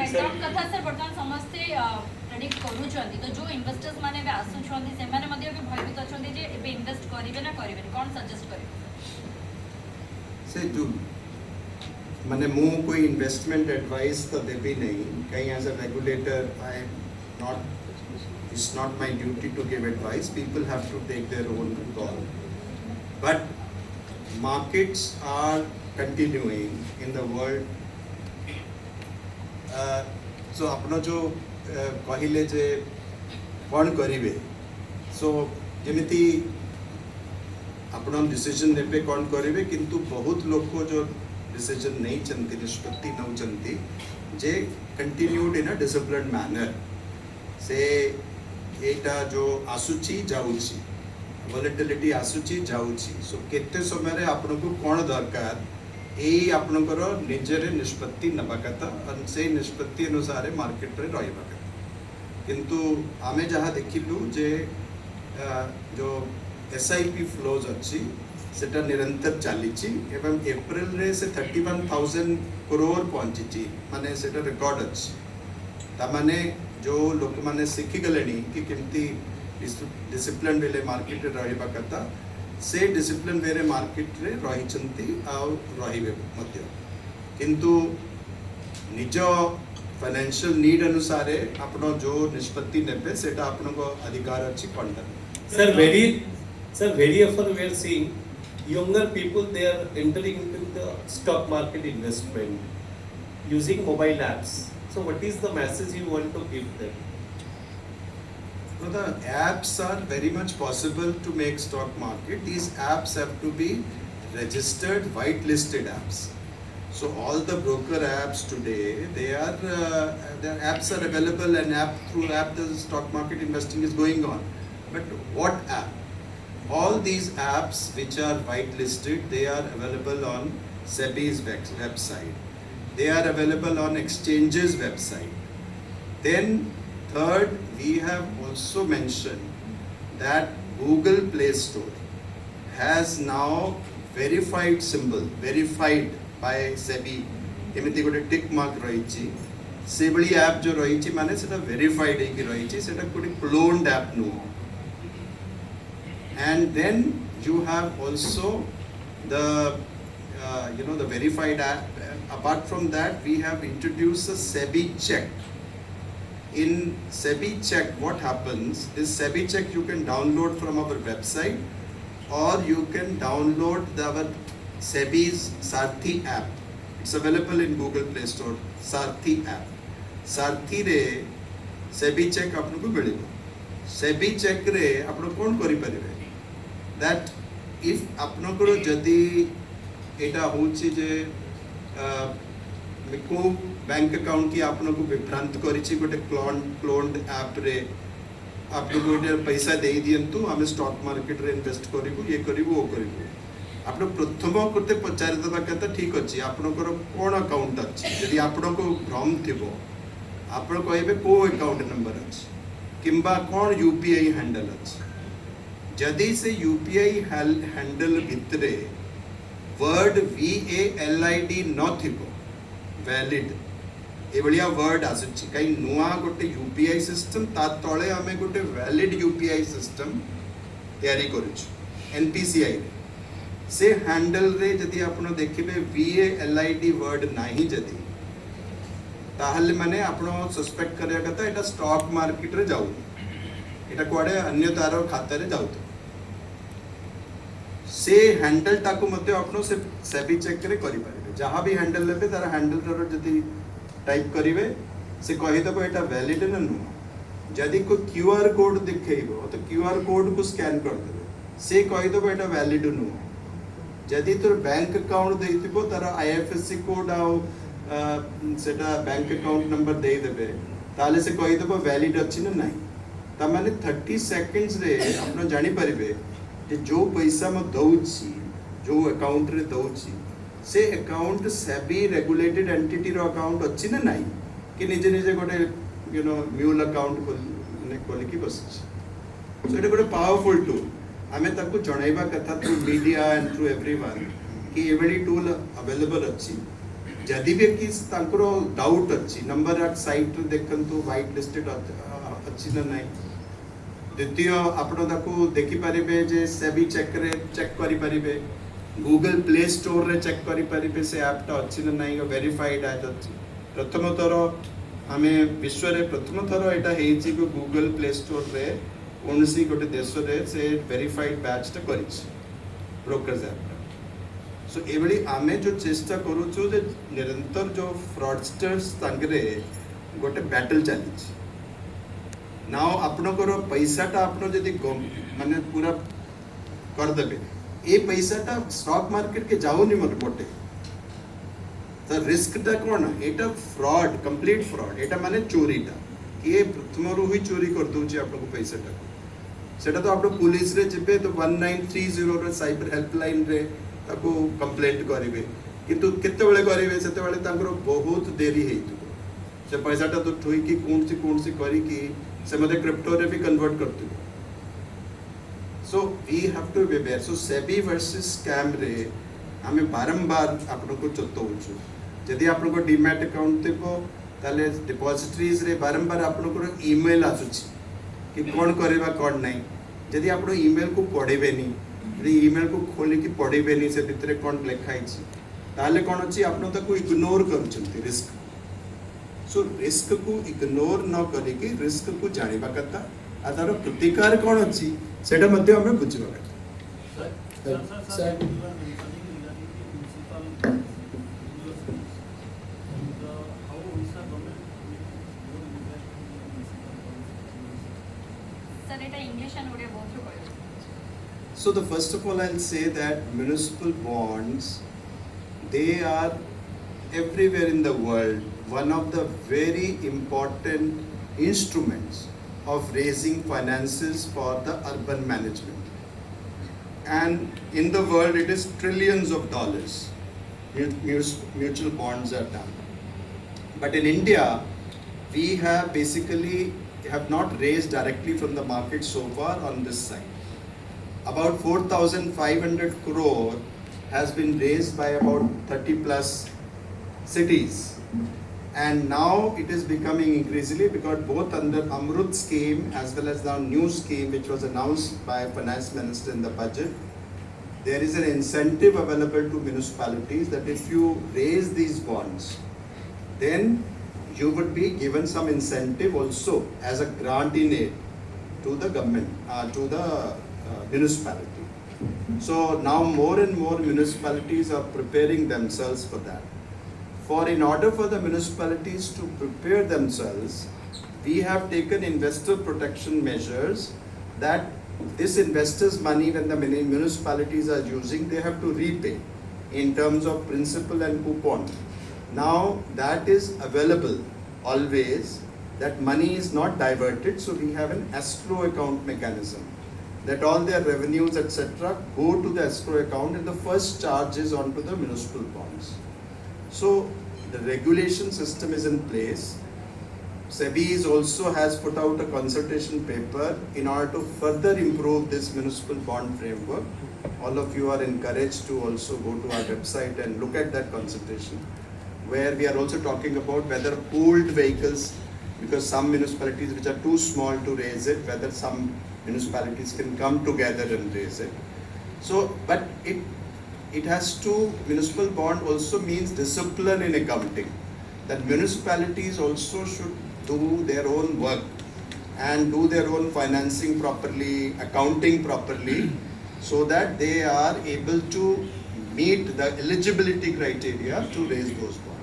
Right out कथा sir बर्तमान समस्ते प्रेडिक्ट करूछंती तो जो इन्वेस्टर्स माने बे आसुछंती से माने मध्ये भी भयभीत अछंती जे एबे इन्वेस्ट करिवे ना करिवे कोन सजेस्ट करिवे से जो माने मु कोई इन्वेस्टमेंट एडवाइस तो देबी नहीं कहीं as a regulator I am not it's not my duty to give advice. People have to take their own call. But markets are continuing in the world. So अपना जो कहिले जे कौन करिवे so जेमिति अपना डिसीजन नेबे कौन करिवे किंतु बहुत लोग को जो डिसीजन नहीं चलती निष्पत्ति नहीं चलती जे continued in a disciplined manner से एटा जो आसुची जाउची वोलेटिलिटी आसुची जाउची सो केते समय रे आपन को कोन दरकार एई आपनकर निजरे निष्पत्ति नबा कथा और से निष्पत्ति अनुसार मार्केट रे रहबा कथा किंतु आमे जहा देखिलु जे जो एसआईपी फ्लोज अच्छी सेटा निरंतर चलीची एवं अप्रैल रे से 31,000 करोड़ पहुंची माने सेटा रिकॉर्ड अच्छी ता माने जो लोक माने सीखी गलेनी कि केमती डिसिप्लिन वेले मार्केट रे रहबा कथा से डिसिप्लिन वेरे मार्केट रे रहिचंती आ रहिबे मध्य किंतु निज फाइनेंशियल नीड अनुसार आपण जो निष्पत्ति नेबे सेटा आपण को अधिकार अछि conduct Sir, very often we are seeing younger people, they are entering into the stock market investment using mobile apps. So what is the message you want to give them? No, the apps are very much possible to make stock market. These apps have to be registered, whitelisted apps. So all the broker apps today, their apps are available and through app the stock market investing is going on. But what app? All these apps which are whitelisted, they are available on SEBI's website. They are available on exchanges website. Then third, we have also mentioned that Google Play Store has now verified symbol, verified by SEBI. एमिति गोटे tick mark रही से बड़ी app जो रही माने सेटा verified है कि रही सेटा कोई क्लोन्ड ऐप नु and then you have also the the verified app. Apart from that, we have introduced a SEBI check. In SEBI check, what happens is SEBI check you can download from our website or you can download our SEBI's Sarthi app. It's available in Google Play Store. Sarthi app. Sarthi re SEBI check आपन को मिलेगा. SEBI check रे आपन कौन करी परिवे? That if आपन को जदि एटा होची जे को बैंक अकाउंट की आपन को विभ्रांत करिछि गोटे क्लोन्ड ऐप रे आपन को गोटे पैसा दे दियंतु हम स्टॉक मार्केट रे इन्वेस्ट करिवु ये करिवु ओ करिवु आपन प्रथम करते पचारि दबा कता ठीक अछि आपन को कोन अकाउंट अछि यदि आपन को भ्रम थिबो आपन कहबे को अकाउंट नंबर अछि किंबा कोन यूपीआई हैंडल अछि जदि से यूपीआई हैंडल भितरे वर्ड VALID न थिबो वैलिड ए बढ़िया वर्ड आसुछि कई नुआ गोटे यूपीआई सिस्टम ता तळे हमें गोटे वैलिड यूपीआई सिस्टम तयारी करूछु एनपीसीआई से हैंडल रे जदि आपण देखिबे VALID वर्ड नाही जदि ताहले माने आपण सस्पेक्ट करिया कथा एटा स्टॉक मार्केट रे जाउ एटा कोडे अन्य तार खाता रे जाउ से हैंडल टाको मध्य आपनो से सेबी चेक करे करि पारिबे जहां भी हैंडल लेबे तार हैंडल रो जदी टाइप करिवे से कहि दबो एटा वैलिड न नु जदी को क्यूआर कोड दिखेइबो तो क्यूआर कोड को स्कैन कर देबे से कहि दबो एटा वैलिड नु जदी तोर बैंक अकाउंट देइतिबो तार आईएफएससी कोड आ सेटा बैंक अकाउंट नंबर दे देबे ताले से कहि दबो वैलिड अछि न नाही ता माने 30 सेकंड्स रे आपन जानि परिबे जे जो पैसा म दउछि जो अकाउंट रे दउछि से अकाउंट सेबी रेगुलेटेड एंटिटी रो अकाउंट अछि न नाही कि निजे निजे गोटे म्यूल अकाउंट खोल की बस सो इट गोटे पावरफुल टूल आमे ताको जणाइबा कथा through media and through everyone कि एवरी टूल अवेलेबल अछि जदि भी कि डाउट अच्छी नंबर आठ साइट देखु व्हाइट लिस्टेड अच्छी ना नहीं द्वितीय आपको देखिपारे जे सेबी चेक करें गूगल प्ले स्टोर रे चेक करें से ऐपटा अच्छी ना नहीं वेरीफाइड ऐप अच्छी प्रथम थर आम विश्व रे प्रथम थर यहाँ गूगल प्ले स्टोर रे कौन सी गोटे देश रे से वेरीफाइड बैचटा कर ब्रोकर्स ऐपटा सो ये आम जो चेष्टा करूँ निरंतर जो फ्रॉडस्टर्स सांगे गोटे बैटल चली नाउ आपणकर पैसाटा आपन जदि माने पूरा करदेबे ए पैसाटा स्टॉक मार्केट के जाऊनी मत मोटे तो रिस्कटा कौन एटा फ्रॉड कंप्लीट फ्रॉड एटा माने चोरीटा किए प्रथम रु ही चोरी कर दूची आपको पैसाटा सेटा तो आप पुलिस रे जिबे तो 1930 रे साइबर हेल्पलाइन रे ताको कंप्लेंट करेंगे किंतु केते बेले करेंगे सेते बेले तांकर बहुत देरी हेतु से पैसाटा तो ठोई की कौन सी करी की से मते क्रिप्टो रे भी कन्वर्ट करते so we have to be aware so SEBI versus scam रे हमें बारंबार आपको चतौछु यदि आपको डीमैट अकाउंट थेबो ताले डिपॉजिटरीज रे बारंबार आपको ईमेल आसुची कि कौन करवा कौन नहीं यदि आप ईमेल को पढ़ेबेनी यदि ईमेल को खोलिकी पढ़ेबेनी से भितर कौन लिखाई ताले कौन अच्छी आप इग्नोर कर रिस्क सो रिस्क को इग्नोर न करिकी रिस्क को जानिबा कथा आ तार प्रतिकार कौन अच्छी सेटा मध्य हमें बुझिबा कथा sir Etah English and Odia both रो कहू So the first of all I'll say that municipal bonds they are everywhere in the world one of the very important instruments of raising finances for the urban management and in the world it is trillions of dollars mutual bonds are done but in India we have basically have not raised directly from the market so far on this side. About 4,500 crore has been raised by about 30 plus cities and now it is becoming increasingly because both under Amrut scheme as well as the new scheme which was announced by Finance Minister in the budget there is an incentive available to municipalities that if you raise these bonds then you would be given some incentive also as a grant in aid to the government to the municipality. So now more and more municipalities are preparing themselves for that. For in order for the municipalities to prepare themselves, we have taken investor protection measures that this investors' money when the municipalities are using, they have to repay in terms of principal and coupon. Now that is available always, that money is not diverted, so we have an escrow account mechanism. That all their revenues etc. go to the escrow account and the first charge is onto the municipal bonds. So the regulation system is in place. SEBI also has put out a consultation paper in order to further improve this municipal bond framework. All of you are encouraged to also go to our website and look at that consultation where we are also talking about whether pooled vehicles because some municipalities which are too small to raise it, whether some municipalities can come together and raise it. So, but it has to, municipal bond also means discipline in accounting. That municipalities also should do their own work and do their own financing properly, accounting properly, so that they are able to meet the eligibility criteria to raise those bonds.